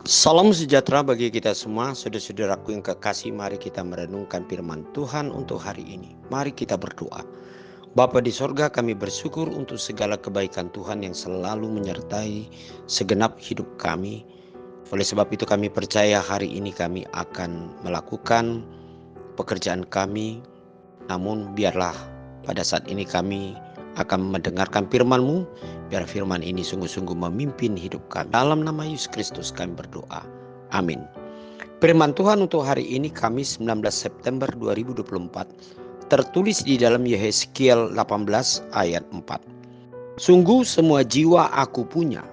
Salam sejahtera bagi kita semua, saudara-saudaraku yang kekasih. Mari kita merenungkan firman Tuhan untuk hari ini. Mari kita berdoa. Bapa di sorga, kami bersyukur untuk segala kebaikan Tuhan yang selalu menyertai segenap hidup kami. Oleh sebab itu kami percaya hari ini kami akan melakukan pekerjaan kami. Namun biarlah pada saat ini kami akan mendengarkan firman-Mu. Biar firman ini sungguh-sungguh memimpin hidup kami. Dalam nama Yesus Kristus kami berdoa. Amin. Firman Tuhan untuk hari ini Kamis 19 September 2024 tertulis di dalam Yehezkiel 18 ayat 4. Sungguh semua jiwa aku punya,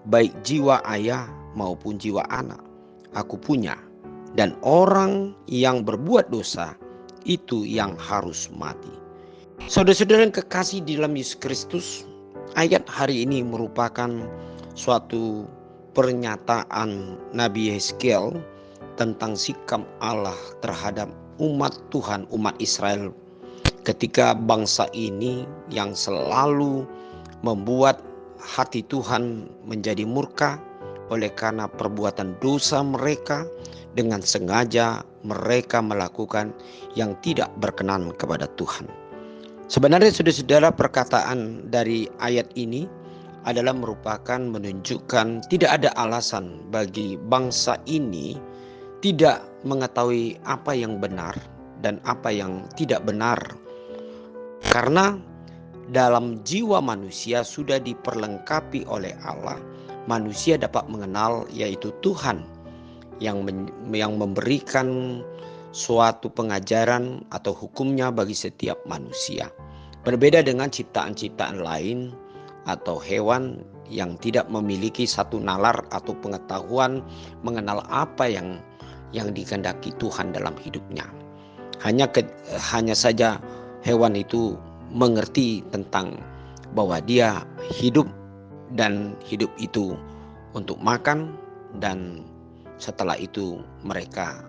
baik jiwa ayah maupun jiwa anak, aku punya. Dan orang yang berbuat dosa, itu yang harus mati. Saudara-saudara yang kekasih di dalam Yesus Kristus, ayat hari ini merupakan suatu pernyataan Nabi Yehezkiel tentang sikap Allah terhadap umat Tuhan, umat Israel, ketika bangsa ini yang selalu membuat hati Tuhan menjadi murka oleh karena perbuatan dosa mereka. Dengan sengaja mereka melakukan yang tidak berkenan kepada Tuhan. Sebenarnya saudara-saudara, perkataan dari ayat ini adalah merupakan menunjukkan tidak ada alasan bagi bangsa ini tidak mengetahui apa yang benar dan apa yang tidak benar. Karena dalam jiwa manusia sudah diperlengkapi oleh Allah, manusia dapat mengenal yaitu Tuhan yang memberikan suatu pengajaran atau hukumnya bagi setiap manusia. Berbeda dengan ciptaan-ciptaan lain atau hewan yang tidak memiliki satu nalar atau pengetahuan mengenal apa yang dikehendaki Tuhan dalam hidupnya. Hanya saja hewan itu mengerti tentang bahwa dia hidup dan hidup itu untuk makan, dan setelah itu mereka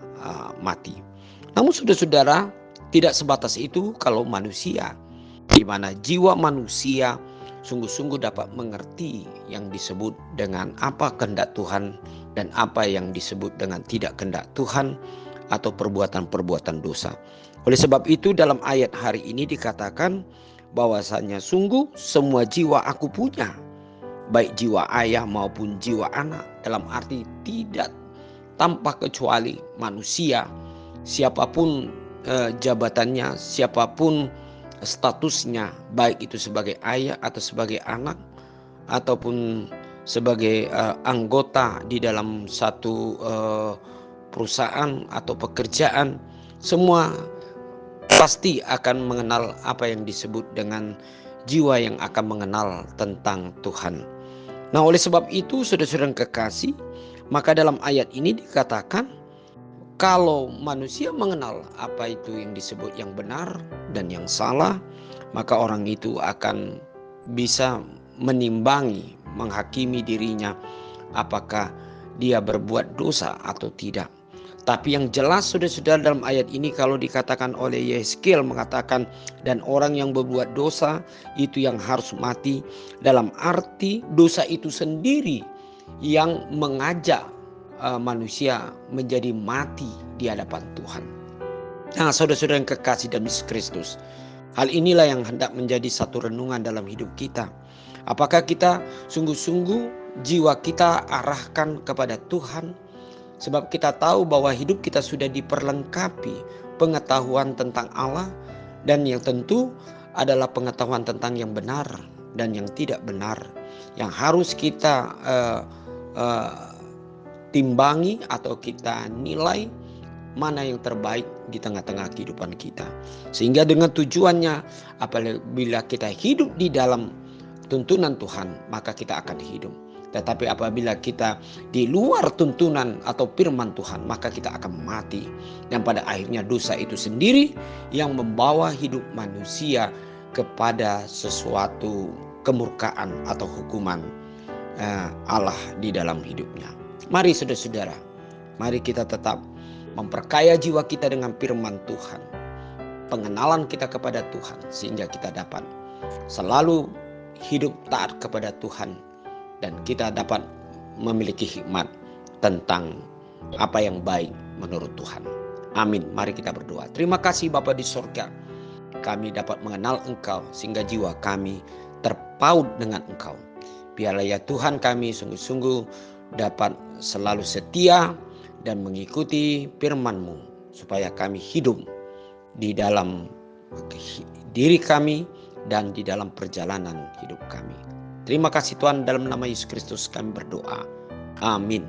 mati. Namun saudara-saudara, tidak sebatas itu kalau manusia, di mana jiwa manusia sungguh-sungguh dapat mengerti yang disebut dengan apa kehendak Tuhan dan apa yang disebut dengan tidak kehendak Tuhan atau perbuatan-perbuatan dosa. Oleh sebab itu dalam ayat hari ini dikatakan bahwasanya sungguh semua jiwa aku punya, baik jiwa ayah maupun jiwa anak, dalam arti tidak tanpa kecuali manusia, siapapun jabatannya, siapapun statusnya, baik itu sebagai ayah atau sebagai anak ataupun sebagai anggota di dalam satu perusahaan atau pekerjaan, semua pasti akan mengenal apa yang disebut dengan jiwa yang akan mengenal tentang Tuhan. Nah, oleh sebab itu saudara-saudara yang kekasih, maka dalam ayat ini dikatakan kalau manusia mengenal apa itu yang disebut yang benar dan yang salah, maka orang itu akan bisa menimbangi, menghakimi dirinya apakah dia berbuat dosa atau tidak. Tapi yang jelas saudara-saudara dalam ayat ini kalau dikatakan oleh Yehezkiel mengatakan dan orang yang berbuat dosa itu yang harus mati, dalam arti dosa itu sendiri yang mengajak manusia menjadi mati di hadapan Tuhan. Nah, saudara-saudara yang kekasih dalam Yesus Kristus, hal inilah yang hendak menjadi satu renungan dalam hidup kita. Apakah kita sungguh-sungguh jiwa kita arahkan kepada Tuhan? Sebab kita tahu bahwa hidup kita sudah diperlengkapi pengetahuan tentang Allah, dan yang tentu adalah pengetahuan tentang yang benar dan yang tidak benar, yang harus kita timbangi atau kita nilai mana yang terbaik di tengah-tengah kehidupan kita. Sehingga dengan tujuannya apabila kita hidup di dalam tuntunan Tuhan, maka kita akan hidup. Tetapi apabila kita di luar tuntunan atau firman Tuhan, maka kita akan mati. Dan pada akhirnya dosa itu sendiri yang membawa hidup manusia kepada sesuatu kemurkaan atau hukuman Allah di dalam hidupnya. Mari saudara-saudara, mari kita tetap memperkaya jiwa kita dengan firman Tuhan, pengenalan kita kepada Tuhan, sehingga kita dapat selalu hidup taat kepada Tuhan, dan kita dapat memiliki hikmat tentang apa yang baik menurut Tuhan. Amin. Mari kita berdoa. Terima kasih Bapa di sorga, kami dapat mengenal Engkau sehingga jiwa kami terpaut dengan Engkau. Biarlah ya Tuhan, kami sungguh-sungguh dapat selalu setia dan mengikuti firman-Mu, supaya kami hidup di dalam diri kami dan di dalam perjalanan hidup kami. Terima kasih Tuhan, dalam nama Yesus Kristus kami berdoa. Amin.